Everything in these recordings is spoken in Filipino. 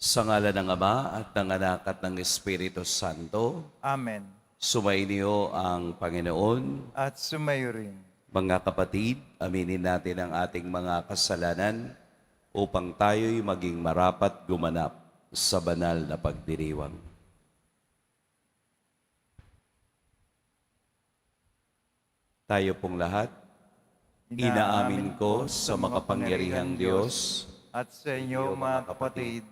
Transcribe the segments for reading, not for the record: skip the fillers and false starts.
Sa ngalan ng Ama at ng Anak at ng Espiritu Santo, Amen. sumainyo ang Panginoon. At sumayo rin. Mga kapatid, aminin natin ang ating mga kasalanan upang tayo'y maging marapat gumanap sa banal na pagdiriwang. Tayo pong lahat, inaamin ko sa makapangyarihang Diyos at sa inyo mga kapatid,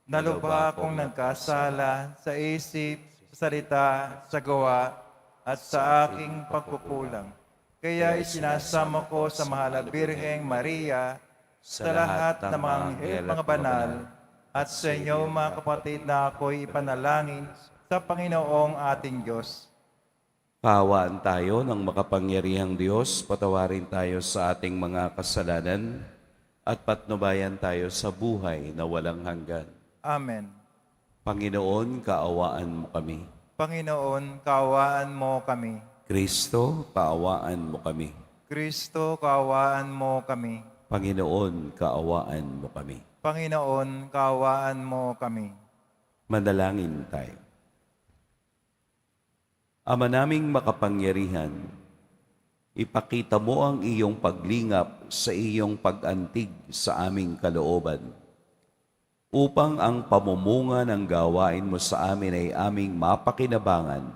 na lubha akong nagkasala sa isip, sa salita, sa gawa, at sa aking pagkukulang. Kaya isinasamo ko sa mahal na Birheng Maria, sa lahat ng mga anghel, mga banal, at sa inyo mga kapatid na ako'y ipanalangin sa Panginoong ating Diyos. Kaawaan tayo ng makapangyarihang Diyos, patawarin tayo sa ating mga kasalanan at patnubayan tayo sa buhay na walang hanggan. Amen. Panginoon, kaawaan mo kami. Panginoon, kaawaan mo kami. Kristo, kaawaan mo kami. Kristo, kaawaan mo kami. Panginoon, kaawaan mo kami. Panginoon, kaawaan mo kami. Manalangin tayo. Ama naming makapangyarihan, ipakita mo ang iyong paglingap sa iyong pag-antig sa aming kalooban, upang ang pamumunga ng gawain mo sa amin ay aming mapakinabangan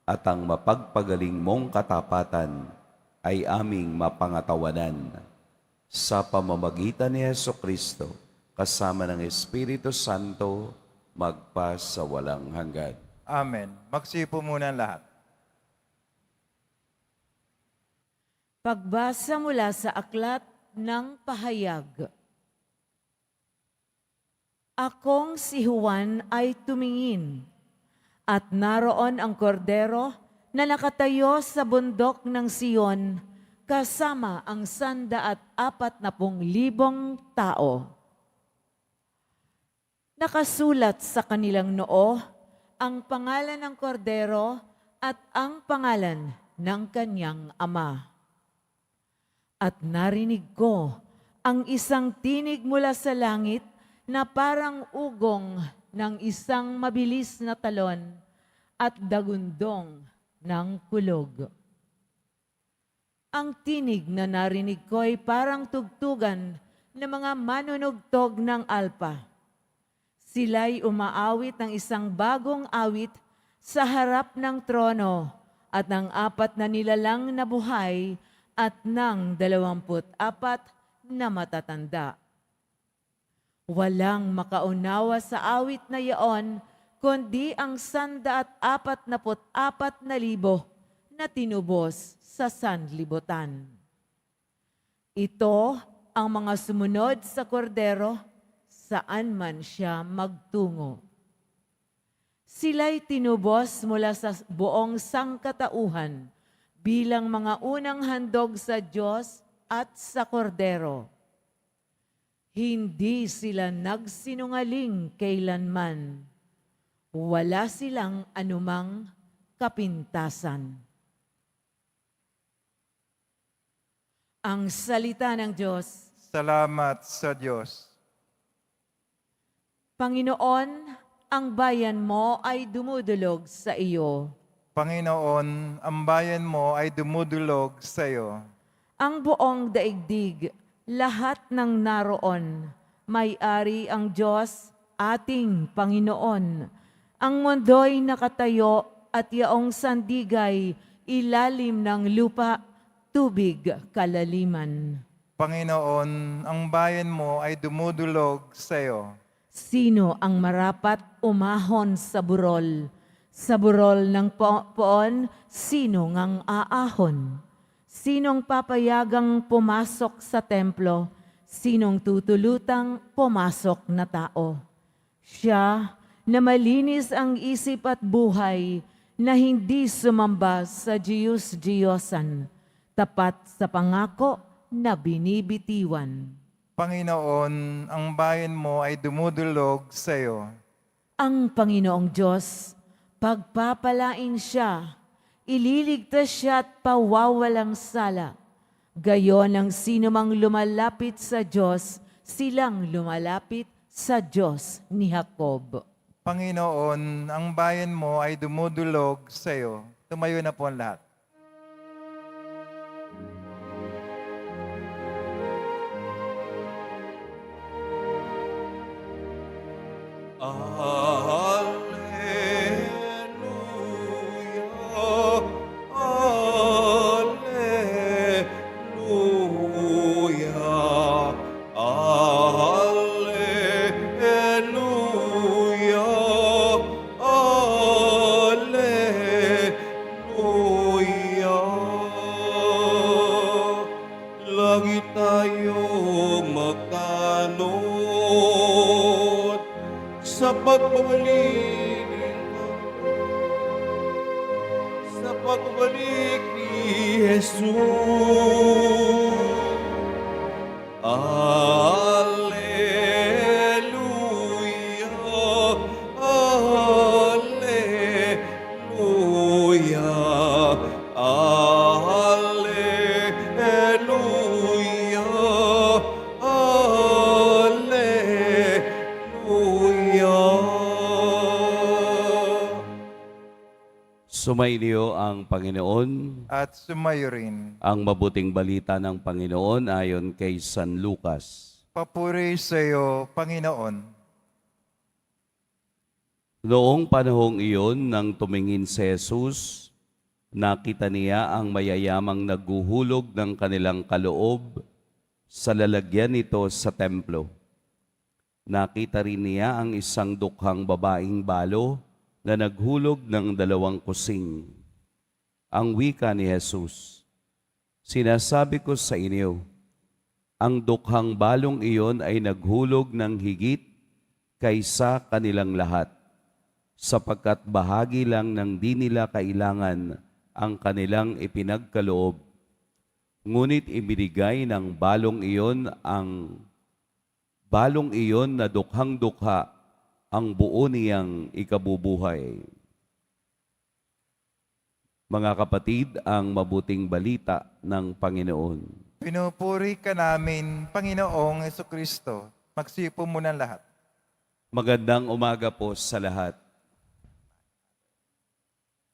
at ang mapagpagaling mong katapatan ay aming mapangatawanan. Sa pamamagitan ni Jesucristo, kasama ng Espiritu Santo, magpa sa walang hanggan. Amen. Magsipo muna ang lahat. Pagbasa mula sa Aklat ng Pahayag. Akong si Juan ay tumingin, at naroon ang kordero na nakatayo sa bundok ng Siyon, kasama ang 140,000 tao. Nakasulat sa kanilang noo ang pangalan ng kordero at ang pangalan ng kanyang ama. At narinig ko ang isang tinig mula sa langit na parang ugong ng isang mabilis na talon at dagundong ng kulog. Ang tinig na narinig ko ay parang tugtugan ng mga manunugtog ng alpa. Sila'y umaawit ng isang bagong awit sa harap ng trono at ng 4 na nilalang na buhay at ng 24 na matatanda. Walang makaunawa sa awit na iyon, kundi ang 144,000 na tinubos sa sanlibutan. Ito ang mga sumunod sa kordero, saan man siya magtungo. Sila'y tinubos mula sa buong sangkatauhan bilang mga unang handog sa Diyos at sa kordero. Hindi sila nagsinungaling kailanman. Wala silang anumang kapintasan. Ang salita ng Diyos. Salamat sa Diyos. Panginoon, ang bayan mo ay dumudulog sa iyo. Panginoon, ang bayan mo ay dumudulog sa iyo. Ang buong daigdig, lahat ng naroon, may-ari ang Diyos, ating Panginoon. Ang mundo'y nakatayo at yaong sandigay, ilalim ng lupa, tubig kalaliman. Panginoon, ang bayan mo ay dumudulog sa iyo. Sino ang marapat umahon sa burol? Sa burol ng poon, sino ngang aahon? Sinong papayagang pumasok sa templo? Sinong tutulutang pumasok na tao? Siya na malinis ang isip at buhay, na hindi sumamba sa Diyos-Diyosan, tapat sa pangako na binibitiwan. Panginoon, ang bayan mo ay dumudulog sa iyo. Ang Panginoong Diyos, pagpapalain siya, ililigtas siya at pawawalang sala. Gayon ang sino mang lumalapit sa Diyos, silang lumalapit sa Diyos ni Jacob. Panginoon, ang bayan mo ay dumudulog sa iyo. Tumayo na po ang lahat. Langit tayo magtanod sa pagbabalik ni Jesus. Alleluia, alleluia, alleluia, alleluia. Sumainyo ang Panginoon. At sumayo rin. Ang mabuting balita ng Panginoon ayon kay San Lucas. Papuri sa iyo, Panginoon. Noong panahong iyon, nang tumingin si Jesus, nakita niya ang mayayamang naghuhulog ng kanilang kaloob sa lalagyan nito sa templo. Nakita rin niya ang isang dukhang babaeng balo na naghulog ng 2 kusing. Ang wika ni Jesus, "Sinasabi ko sa inyo, ang dukhang balong iyon ay naghulog ng higit kaysa kanilang lahat, sapagkat bahagi lang ng di nila kailangan ang kanilang ipinagkaloob. Ngunit ibinigay ng balong iyon na dukhang-dukha ang buo niyang ikabubuhay." Mga kapatid, ang mabuting balita ng Panginoon. Pinupuri ka namin, Panginoong Jesucristo. Magsipo muna ang lahat. Magandang umaga po sa lahat.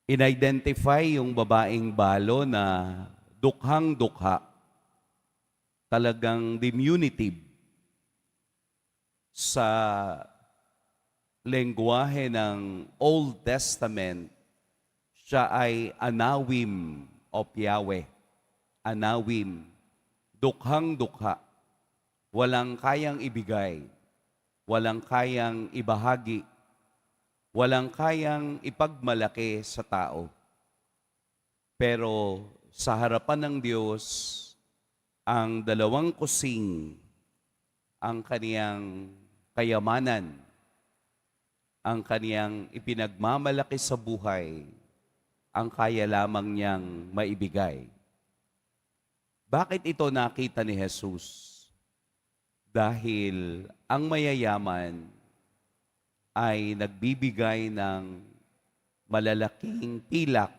In-identify yung babaeng balo na dukhang-dukha, talagang diminutive sa lengguwahe ng Old Testament. Siya ay Anawim of Yahweh. Anawim, dukhang-dukha, walang kayang ibigay, walang kayang ibahagi, walang kayang ipagmalaki sa tao. Pero sa harapan ng Diyos, ang 2 kusing, ang kaniyang kayamanan, ang kaniyang ipinagmamalaki sa buhay, ang kaya lamang niyang maibigay. Bakit ito nakita ni Jesus? Dahil ang mayayaman ay nagbibigay ng malalaking pilak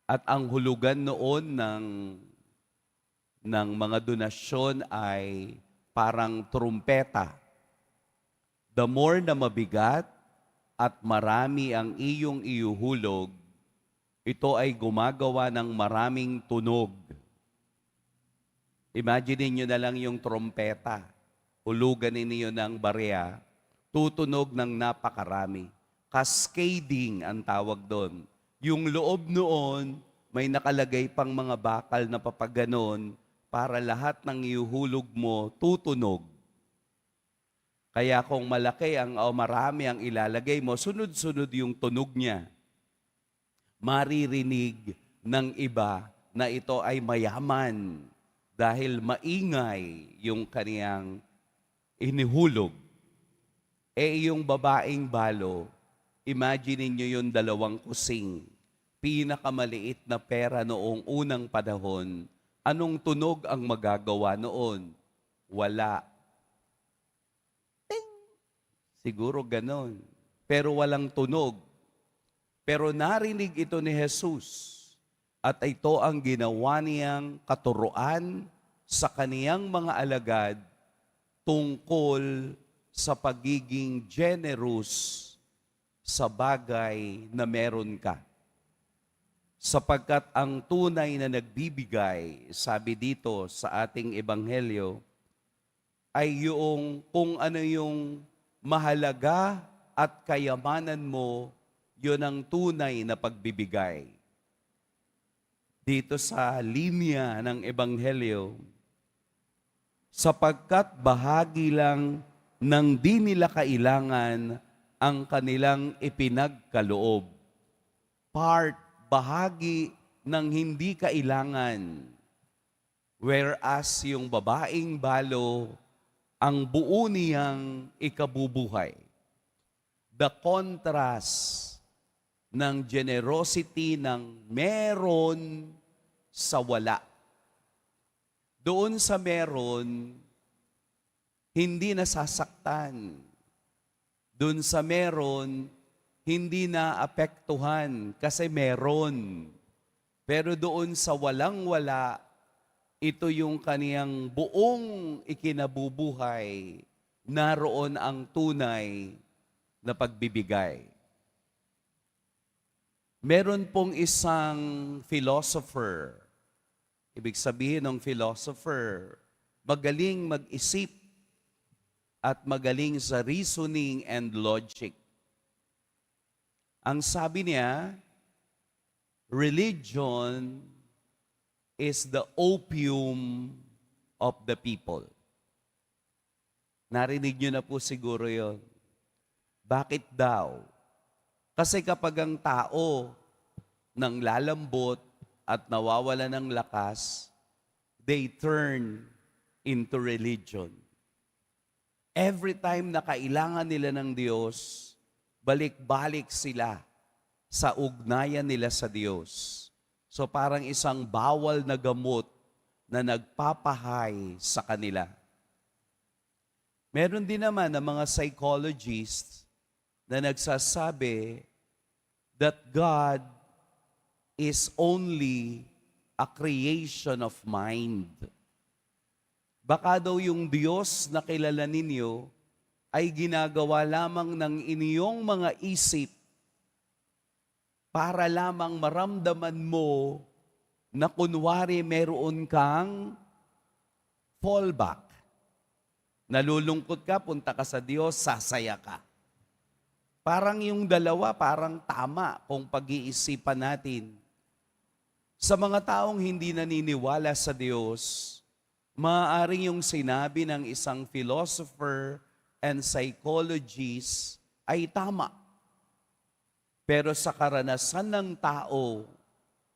at ang hulugan noon ng mga donasyon ay parang trumpeta. The more na mabigat at marami ang iyong iuhulog, ito ay gumagawa ng maraming tunog. Imagine niyo na lang yung trompeta. Hulugan ninyo ng barya, tutunog ng napakarami. Cascading ang tawag doon. Yung loob noon, may nakalagay pang mga bakal na papaganon para lahat ng iuhulog mo tutunog. Kaya kung malaki o marami ang ilalagay mo, sunod-sunod yung tunog niya. Maririnig ng iba na ito ay mayaman dahil maingay yung kaniyang inihulog. Yung babaeng balo, imagine niyo yung 2 kusing, pinakamaliit na pera noong unang panahon. Anong tunog ang magagawa noon? Wala. Ting! Siguro ganon. Pero walang tunog. Pero narinig ito ni Jesus at ito ang ginawa niyang katuruan sa kaniyang mga alagad tungkol sa pagiging generous sa bagay na meron ka. Sapagkat ang tunay na nagbibigay, sabi dito sa ating ebanghelyo, ay yung kung ano yung mahalaga at kayamanan mo, yun ang tunay na pagbibigay. Dito sa linya ng ebanghelyo, sapagkat bahagi lang ng di nila kailangan ang kanilang ipinagkaloob. Bahagi ng hindi kailangan. Whereas yung babaeng balo, ang buo niyang ikabubuhay. The contrast ng generosity ng meron sa wala. Doon sa meron, hindi nasasaktan. Doon sa meron, hindi na apektuhan kasi meron. Pero doon sa walang-wala, ito yung kaniyang buong ikinabubuhay, naroon ang tunay na pagbibigay. Meron pong isang philosopher, ibig sabihin ng philosopher, magaling mag-isip at magaling sa reasoning and logic. Ang sabi niya, religion is the opium of the people. Narinig niyo na po siguro yon. Bakit daw? Kasi kapag ang tao nang lalambot at nawawala ng lakas, they turn into religion. Every time na kailangan nila ng Diyos, balik-balik sila sa ugnayan nila sa Diyos. So parang isang bawal na gamot na nagpapahay sa kanila. Meron din naman ng mga psychologists na nagsasabi that God is only a creation of mind. Baka daw yung Diyos na kilala ninyo ay ginagawa lamang ng inyong mga isip para lamang maramdaman mo na kunwari meron kang fallback. Nalulungkot ka, punta ka sa Diyos, sasaya ka. Parang yung dalawa, parang tama kung pag-iisipan natin. Sa mga taong hindi naniniwala sa Diyos, maaaring yung sinabi ng isang philosopher and psychologist ay tama. Pero sa karanasan ng tao,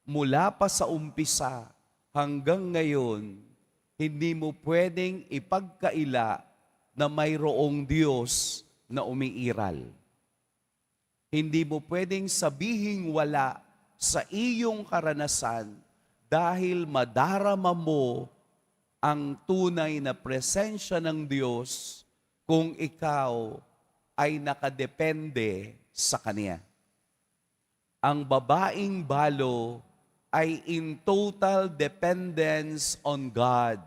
mula pa sa umpisa hanggang ngayon, hindi mo pwedeng ipagkaila na mayroong Diyos na umiiral. Hindi mo pwedeng sabihing wala sa iyong karanasan dahil madarama mo ang tunay na presensya ng Diyos kung ikaw ay nakadepende sa Kanya. Ang babaeng balo ay in total dependence on God.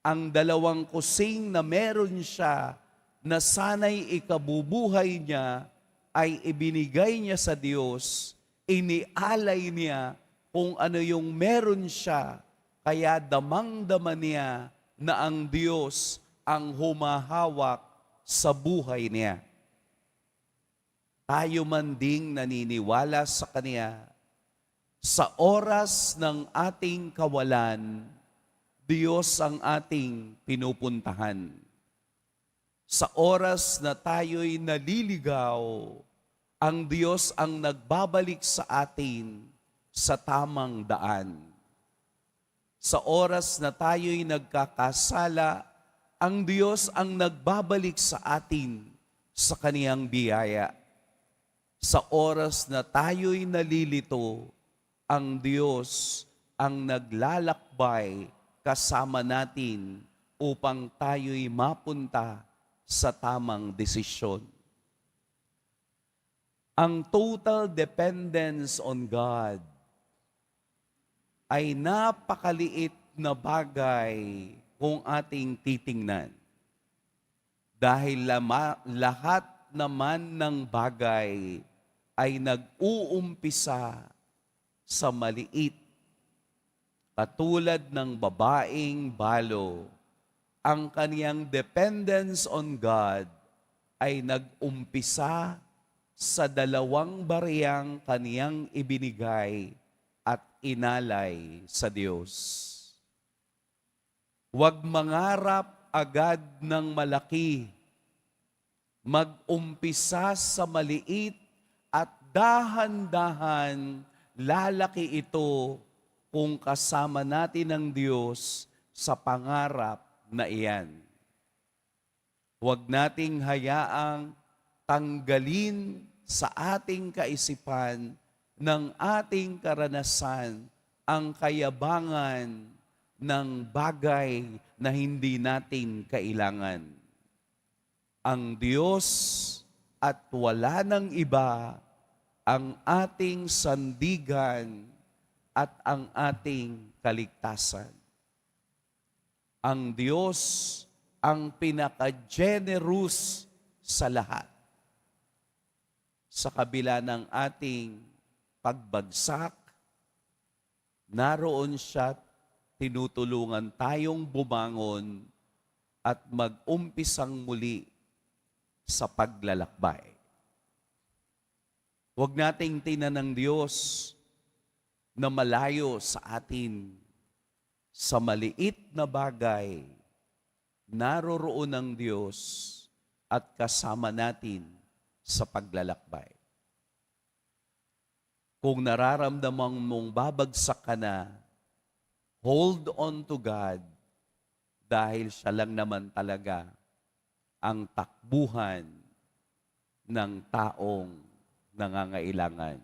Ang dalawang kusing na meron siya na sana'y ikabubuhay niya ay ibinigay niya sa Diyos, inialay niya kung ano yung meron siya, kaya damang-dama niya na ang Diyos ang humahawak sa buhay niya. Tayo man ding naniniwala sa Kanya, sa oras ng ating kawalan, Diyos ang ating pinupuntahan. Sa oras na tayo'y naliligaw, ang Diyos ang nagbabalik sa atin sa tamang daan. Sa oras na tayo'y nagkakasala, ang Diyos ang nagbabalik sa atin sa Kaniyang biyaya. Sa oras na tayo'y nalilito, ang Diyos ang naglalakbay kasama natin upang tayo'y mapunta sa tamang desisyon. Ang total dependence on God ay napakaliit na bagay kung ating titingnan. Dahil lahat naman ng bagay ay nag-uumpisa sa maliit. Katulad ng babaeng balo, ang kaniyang dependence on God ay nag-umpisa sa 2 bariyang kaniyang ibinigay at inalay sa Diyos. Huwag mangarap agad ng malaki. Mag-umpisa sa maliit at dahan-dahan lalaki ito kung kasama natin ang Diyos sa pangarap na iyan. Huwag nating hayaang tanggalin sa ating kaisipan ng ating karanasan ang kayabangan ng bagay na hindi natin kailangan. Ang Diyos at wala ng iba ang ating sandigan at ang ating kaligtasan. Ang Diyos ang pinaka-generous sa lahat. Sa kabila ng ating pagbagsak, naroon siya, tinutulungan tayong bumangon at mag-umpisang muli sa paglalakbay. Huwag nating tinan ng Diyos na malayo sa atin. Sa maliit na bagay, naroroon ang Diyos at kasama natin sa paglalakbay. Kung nararamdaman mong babagsak ka na, hold on to God dahil siya lang naman talaga ang takbuhan ng taong nangangailangan.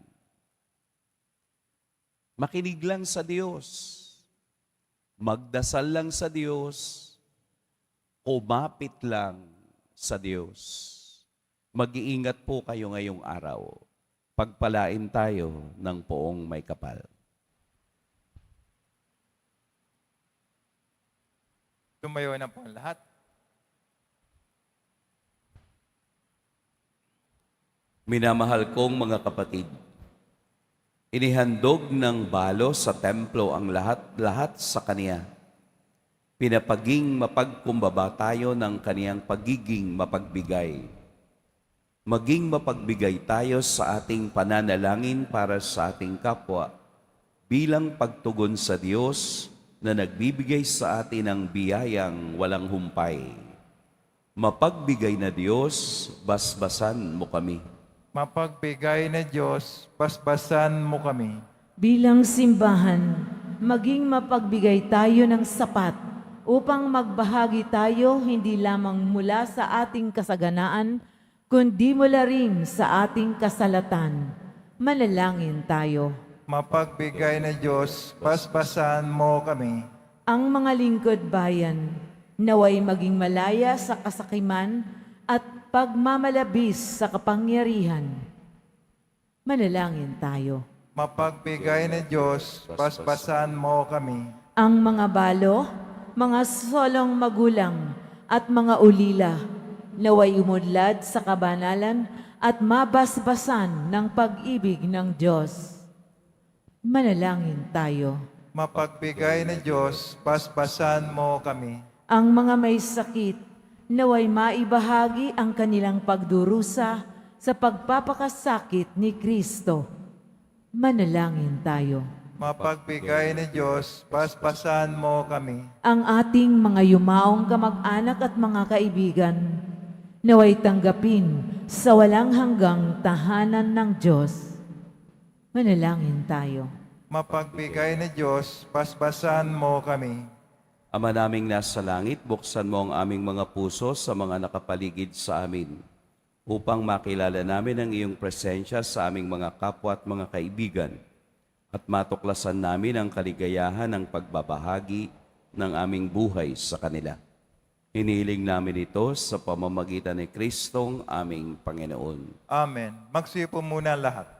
Makinig lang sa Diyos. Magdasal lang sa Diyos. Kumapit lang sa Diyos. Mag-iingat po kayo ngayong araw. Pagpalain tayo ng poong may kapal. Tumayo na po ang lahat. Minamahal kong mga kapatid, inihandog ng balo sa templo ang lahat-lahat sa Kaniya. Pinapaging mapagkumbaba tayo ng Kaniyang pagiging mapagbigay. Maging mapagbigay tayo sa ating pananalangin para sa ating kapwa bilang pagtugon sa Diyos na nagbibigay sa atin ng biyayang walang humpay. Mapagbigay na Diyos, basbasan mo kami. Mapagbigay na Diyos, basbasan mo kami. Bilang simbahan, maging mapagbigay tayo ng sapat upang magbahagi tayo hindi lamang mula sa ating kasaganaan, kundi mula rin sa ating kasalatan. Manalangin tayo. Mapagbigay na Diyos, basbasan mo kami. Ang mga lingkod bayan, naway maging malaya sa kasakiman at pagmamalabis sa kapangyarihan. Manalangin tayo. Mapagbigay na Diyos, basbasan mo kami. Ang mga balo, mga solong magulang at mga ulila, naway umudlad sa kabanalan at mabasbasan ng pag-ibig ng Diyos. Manalangin tayo. Mapagbigay na Diyos, basbasan mo kami. Ang mga may sakit, naway maibahagi ang kanilang pagdurusa sa pagpapakasakit ni Kristo. Manalangin tayo. Mapagbigay na Diyos, basbasan mo kami. Ang ating mga yumaong kamag-anak at mga kaibigan, naway tanggapin sa walang hanggang tahanan ng Diyos. Manalangin tayo. Mapagbigay na Diyos, basbasan mo kami. Ama naming nasa langit, buksan mo ang aming mga puso sa mga nakapaligid sa amin upang makilala namin ang iyong presensya sa aming mga kapwa at mga kaibigan at matuklasan namin ang kaligayahan ng pagbabahagi ng aming buhay sa kanila. Hinihiling namin ito sa pamamagitan ni Kristong aming Panginoon. Amen. Magsipo muna lahat.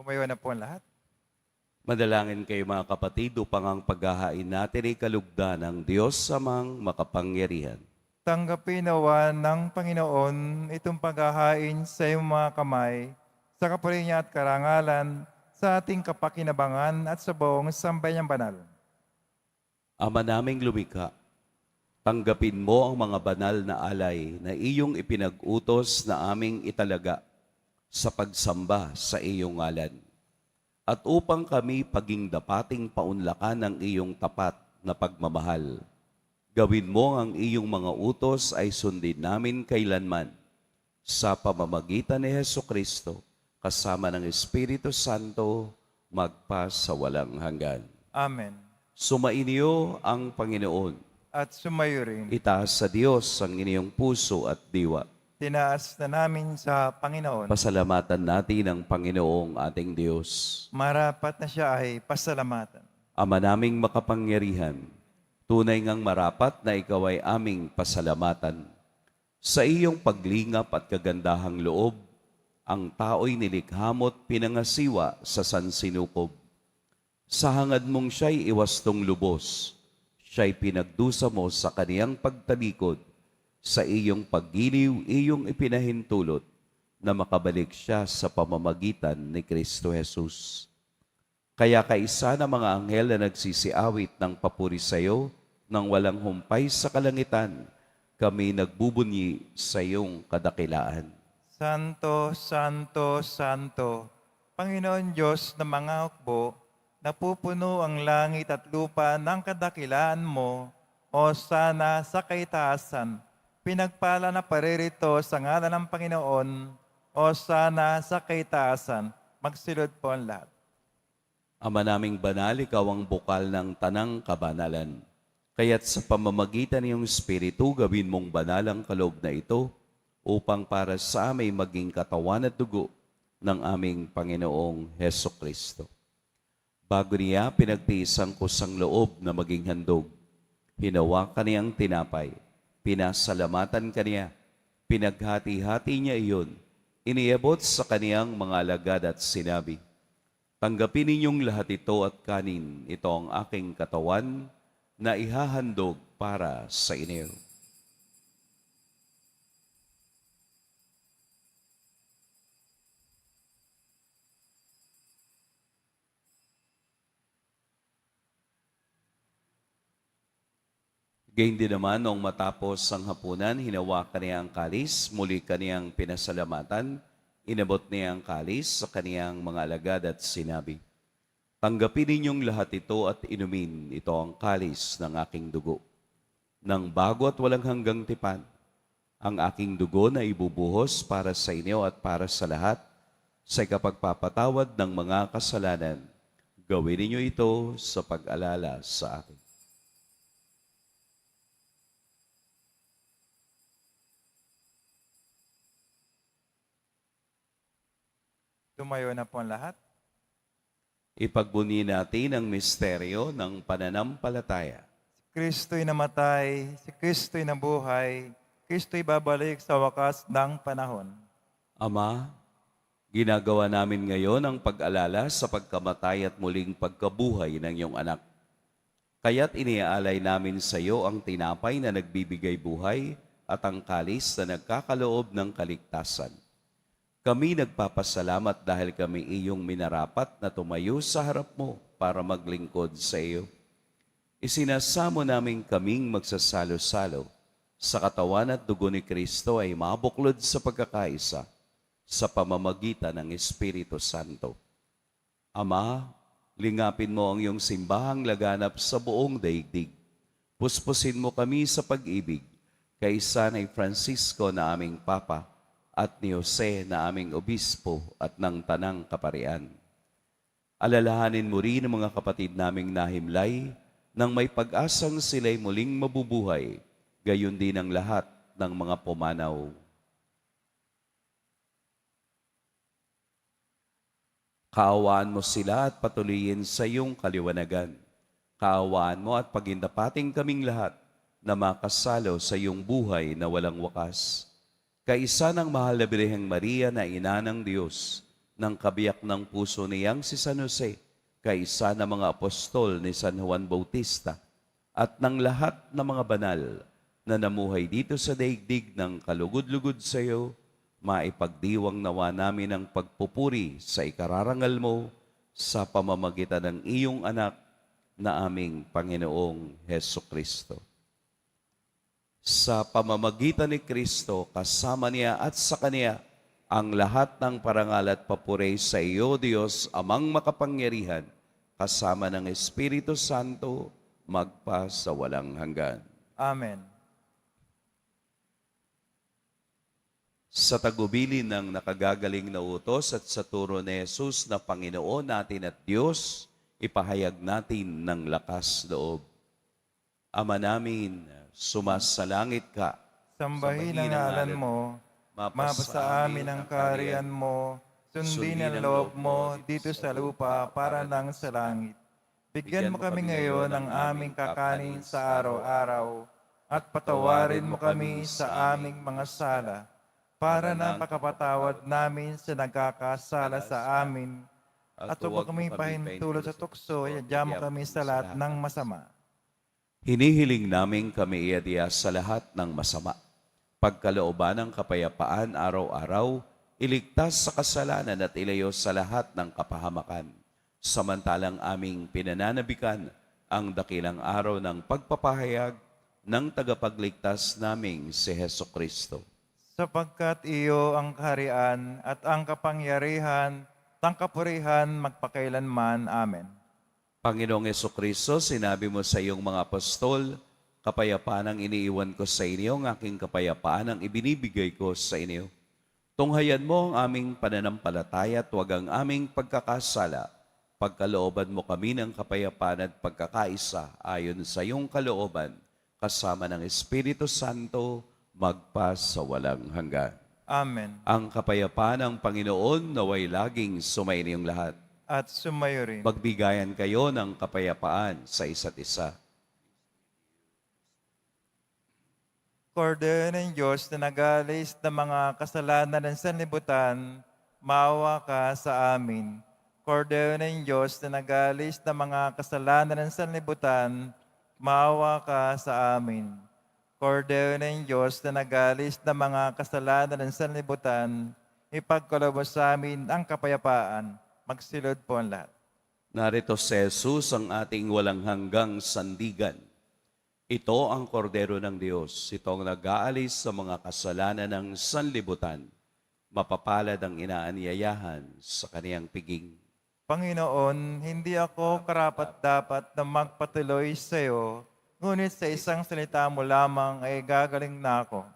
Tumayo na po ang lahat. Madalangin kayo mga kapatid upang ang paghahain natin ay kalugdan ng Diyos Amang makapangyarihan. Tanggapin nawa ng Panginoon itong paghahain sa iyong mga kamay, sa kapuri niya at karangalan, sa ating kapakinabangan at sa buong sambayang banal. Ama naming lumikha, tanggapin mo ang mga banal na alay na iyong ipinag-utos na aming italaga sa pagsamba sa iyong ngalan. At upang kami paging dapating paunlakan ng iyong tapat na pagmamahal, gawin mo ang iyong mga utos ay sundin namin kailanman sa pamamagitan ni Hesukristo kasama ng Espiritu Santo magpa sa walang hanggan. Amen. Sumainyo ang Panginoon. At sumayo rin. Itaas sa Diyos ang inyong puso at diwa. Tinaas na namin sa Panginoon. Pasalamatan natin ang Panginoong ating Diyos. Marapat na siya ay pasalamatan. Ama naming makapangyarihan, tunay ngang marapat na ikaw ay aming pasalamatan. Sa iyong paglingap at kagandahang loob, ang tao'y nilikha mo't pinangasiwa sa sansinukob. Sa hangad mong siya'y iwastong lubos, siya'y pinagdusa mo sa kaniyang pagtalikod. Sa iyong paggiliw, iyong ipinahintulot na makabalik siya sa pamamagitan ni Kristo Jesus. Kaya kaisa ng mga anghel na nagsisiawit ng papuri sa iyo nang walang humpay sa kalangitan, kami nagbubunyi sa iyong kadakilaan. Santo, Santo, Santo, Panginoon Diyos ng mga hukbo, napupuno ang langit at lupa ng kadakilaan mo, o sana sa kaitaasan. Pinagpala na paririto sa ngalan ng Panginoon, o sana sa kaitaasan. Magsilod po ang lahat. Ama naming banal, ikaw ang bukal ng tanang kabanalan. Kaya't sa pamamagitan ng iyong Espiritu, gawin mong banal ang kaloob na ito upang para sa amin maging katawan at dugo ng aming Panginoong Hesukristo. Bago niya pinagtiis ang kusang loob na maging handog, hinawakan niyang tinapay, pinasalamatan kaniya, pinaghati-hati niya iyon, iniabot sa kaniyang mga alagad at sinabi, tanggapin ninyong lahat ito at kanin, ito ang aking katawan na ihahandog para sa inyo. Gayun din naman, noong matapos ang hapunan, hinawakan niya ang kalis, muli kaniyang pinasalamatan, inabot niya ang kalis sa kaniyang mga alagad at sinabi, tanggapin ninyong lahat ito at inumin, ito ang kalis ng aking dugo. Nang bago at walang hanggang tipan, ang aking dugo na ibubuhos para sa inyo at para sa lahat, sa ikapagpapatawad ng mga kasalanan. Gawin ninyo ito sa pag-alala sa akin. Tumayo na po ang lahat. Ipagbuni natin ang misteryo ng pananampalataya. Si Kristo'y namatay, si Kristo'y nabuhay, Kristo'y babalik sa wakas ng panahon. Ama, ginagawa namin ngayon ang pag-alala sa pagkamatay at muling pagkabuhay ng iyong anak. Kaya't iniaalay namin sa iyo ang tinapay na nagbibigay buhay at ang kalis na nagkakaloob ng kaligtasan. Kami nagpapasalamat dahil kami iyong minarapat na tumayo sa harap mo para maglingkod sa iyo. Isinasamo namin kaming magsasalo-salo sa katawan at dugo ni Kristo ay mabuklod sa pagkakaisa sa pamamagitan ng Espiritu Santo. Ama, lingapin mo ang iyong simbahang laganap sa buong daigdig. Puspusin mo kami sa pag-ibig kay Sanay Francisco na aming Papa at ni Jose na aming obispo at ng tanang kaparian. Alalahanin mo rin ang mga kapatid naming nahimlay nang may pag-asang sila'y muling mabubuhay, gayon din ang lahat ng mga pumanaw. Kaawaan mo sila at patuloyin sa iyong kaliwanagan. Kaawaan mo at pagindapating kaming lahat na makasalo sa iyong buhay na walang wakas. Kaisa ng mahal na Birheng Maria na ina ng Diyos, ng kabiyak ng puso niyang si San Jose, kaisa ng mga apostol ni San Juan Bautista, at ng lahat ng mga banal na namuhay dito sa daigdig ng kalugod-lugod sa iyo, maipagdiwang nawa namin ang pagpupuri sa ikararangal mo sa pamamagitan ng iyong anak na aming Panginoong Heso Kristo. Sa pamamagitan ni Kristo, kasama niya at sa Kanya, ang lahat ng parangal at papuri sa iyo, Diyos, Amang makapangyarihan, kasama ng Espiritu Santo, magpa sa walang hanggan. Amen. Sa tagubilin ng nakagagaling na utos at sa turo ni Jesus na Panginoon natin at Diyos, ipahayag natin ng lakas loob. Ama namin, sumasalangit ka. Sambahin ang ngalan mo, mapasa amin ang kaharian mo, sundin ang loob mo dito sa lupa para nang sa langit. Bigyan mo kami ngayon ng aming kakanin sa araw-araw, at patawarin mo kami sa aming mga sala, para na pakapatawad namin sa nagkakasala sa amin, at huwag kami pahintulot sa tukso, iadya mo kami sa lahat ng masama. Hinihiling namin kami iadya sa lahat ng masama. Pagkalooban ng kapayapaan araw-araw, iligtas sa kasalanan at ilayo sa lahat ng kapahamakan. Samantalang aming pinananabikan ang dakilang araw ng pagpapahayag ng tagapagligtas naming si Heso Kristo. Sapagkat iyo ang kaharian at ang kapangyarihan, ang kapurihan magpakailanman. Amen. Panginoong Jesucristo, sinabi mo sa iyong mga apostol, kapayapaan ang iniiwan ko sa inyo, ang aking kapayapaan ang ibinibigay ko sa inyo. Tunghayan mo ang aming pananampalataya at huwag ang aming pagkakasala. Pagkalooban mo kami ng kapayapaan at pagkakaisa ayon sa iyong kalooban, kasama ng Espiritu Santo, magpa sa walang hanggan. Amen. Ang kapayapaan ng Panginoon naway laging sumainyong lahat. At sumayo rin. Magbigayan kayo ng kapayapaan sa isa't isa. Kordero ng Diyos na nagalis ng mga kasalanan ng sanlibutan, maawa ka sa amin. Kordero ng Diyos na nagalis ng mga kasalanan ng sanlibutan, maawa ka sa amin. Kordero ng Diyos na nagalis ng mga kasalanan ng sanlibutan, ipagkaloob mo sa amin ang kapayapaan. Magsilod po ang lahat. Narito si Jesus ang ating walang hanggang sandigan. Ito ang kordero ng Diyos. Ito ang nag-aalis sa mga kasalanan ng sanlibutan. Mapapalad ang inaanyayahan sa kaniyang piging. Panginoon, hindi ako karapat-dapat na magpatuloy sa iyo, ngunit sa isang salita mo lamang ay gagaling na ako.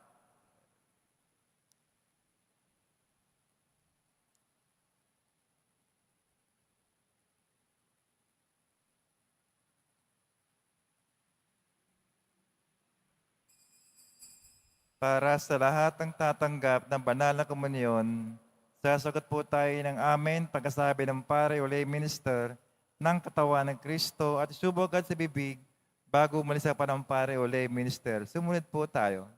Para sa lahat ng tatanggap ng banal na komunyon, sasagot po tayo ng amen pagkasabi ng pare o lay minister ng katawan ng Kristo at isubogad sa bibig bago umalis sa panampare o lay minister. Sumunod po tayo.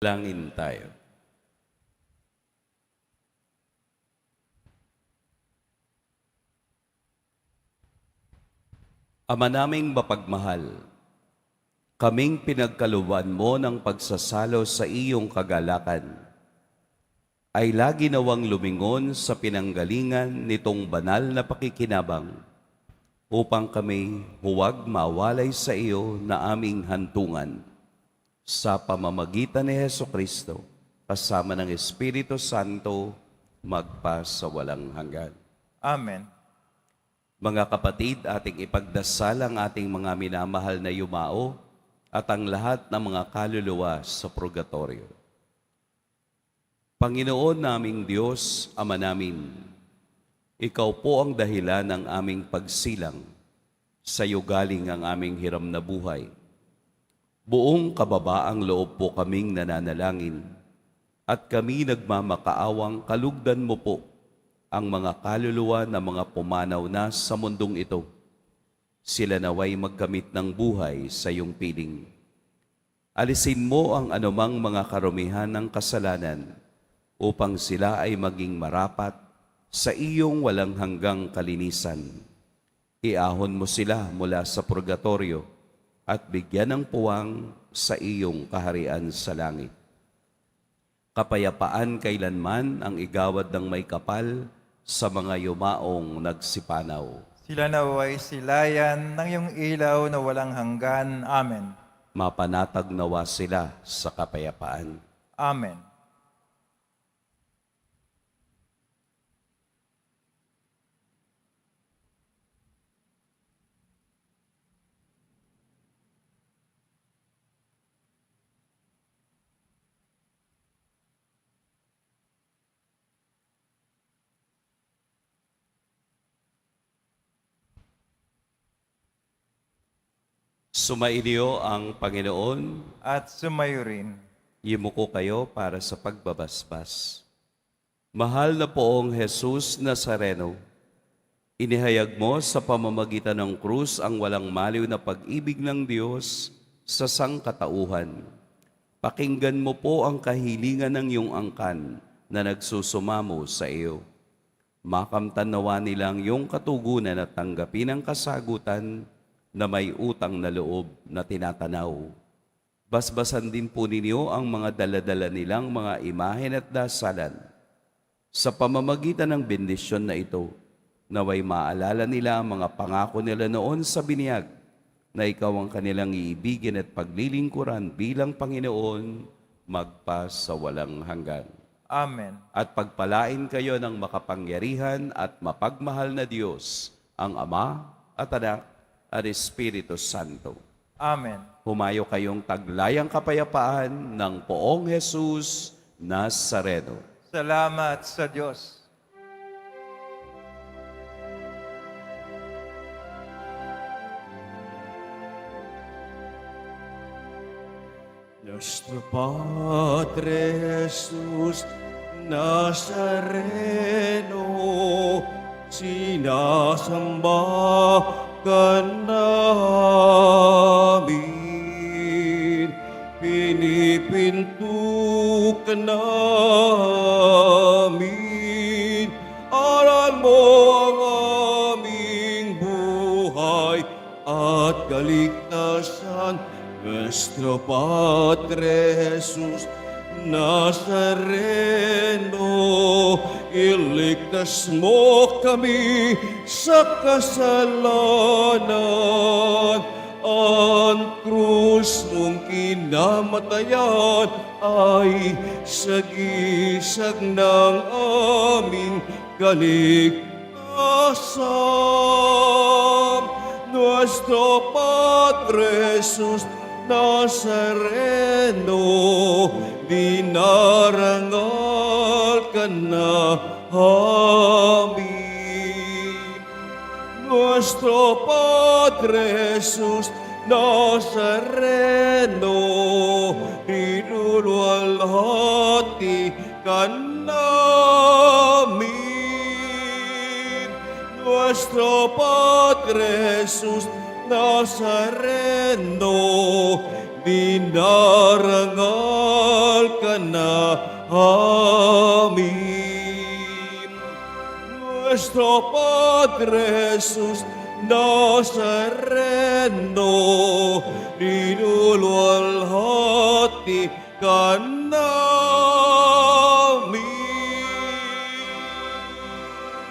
Langin tayo. Ama naming mapagmahal, kaming pinagkaluban mo ng pagsasalo sa iyong kagalakan ay lagi nawang lumingon sa pinanggalingan nitong banal na pakikinabang upang kami huwag mawalay sa iyo na aming hantungan. Sa pamamagitan ni Hesukristo, kasama ng Espiritu Santo, magpa sa walang hanggan. Amen. Mga kapatid, ating ipagdasal ang ating mga minamahal na yumao at ang lahat ng mga kaluluwa sa purgatorio. Panginoon naming Diyos, Ama namin, Ikaw po ang dahilan ng aming pagsilang. Sa iyo galing ang aming hiram na buhay. Buong kababaang loob po kaming nananalangin at kami nagmamakaawang kalugdan mo po ang mga kaluluwa na mga pumanaw na sa mundong ito. Sila naway magkamit ng buhay sa iyong piling. Alisin mo ang anumang mga karumihan ng kasalanan upang sila ay maging marapat sa iyong walang hanggang kalinisan. Iahon mo sila mula sa purgatorio at bigyan ng puwang sa iyong kaharian sa langit. Kapayapaan kailanman ang igawad ng may kapal sa mga yumaong nagsipanaw. Sila naway silayan ng iyong ilaw na walang hanggan. Amen. Mapanatag nawa sila sa kapayapaan. Amen. Sumainyo ang Panginoon. At sumayo rin. Yimuko kayo para sa pagbabasbas. Mahal na poong Jesus Nazareno, inihayag mo sa pamamagitan ng krus ang walang maliw na pag-ibig ng Diyos sa sangkatauhan. Pakinggan mo po ang kahilingan ng iyong angkan na nagsusumamo sa iyo. Makamtan nawa nilang iyong katugunan at tanggapin ang kasagutan na may utang na loob na tinatanaw. Basbasan din po ninyo ang mga daladala nilang mga imahen at dasalan. Sa pamamagitan ng bendisyon na ito, naway maalala nila ang mga pangako nila noon sa biniyag na ikaw ang kanilang iibigin at paglilingkuran bilang Panginoon magpa sa walang hanggan. Amen. At pagpalain kayo ng makapangyarihan at mapagmahal na Diyos, ang Ama at Anak at Espiritu Santo. Amen. Humayo kayong taglayang kapayapaan ng poong Jesus Nazareno. Salamat sa Diyos. Nuestro Padre Jesús Nazareno, sinasamba ka namin, pinipinto ka namin, aral mo ang aming buhay at kaligtasan. Nuestro Padre Jesús Nazareno, iligtas mo kami sa kasalanan. Ang krus mong kinamatayan ay sagisag ng aming kaligtasan. Nuestro Padre Jesus Nazareno, dinarangal ka na amin. Nuestro Padre Jesus Nazareno, dinulwalhati ka namin. Nuestro Padre Jesus Nazareno, dinarangal ka na amin. Nuestro Padre Jesus Nazareno, dinulwalhati ka namin.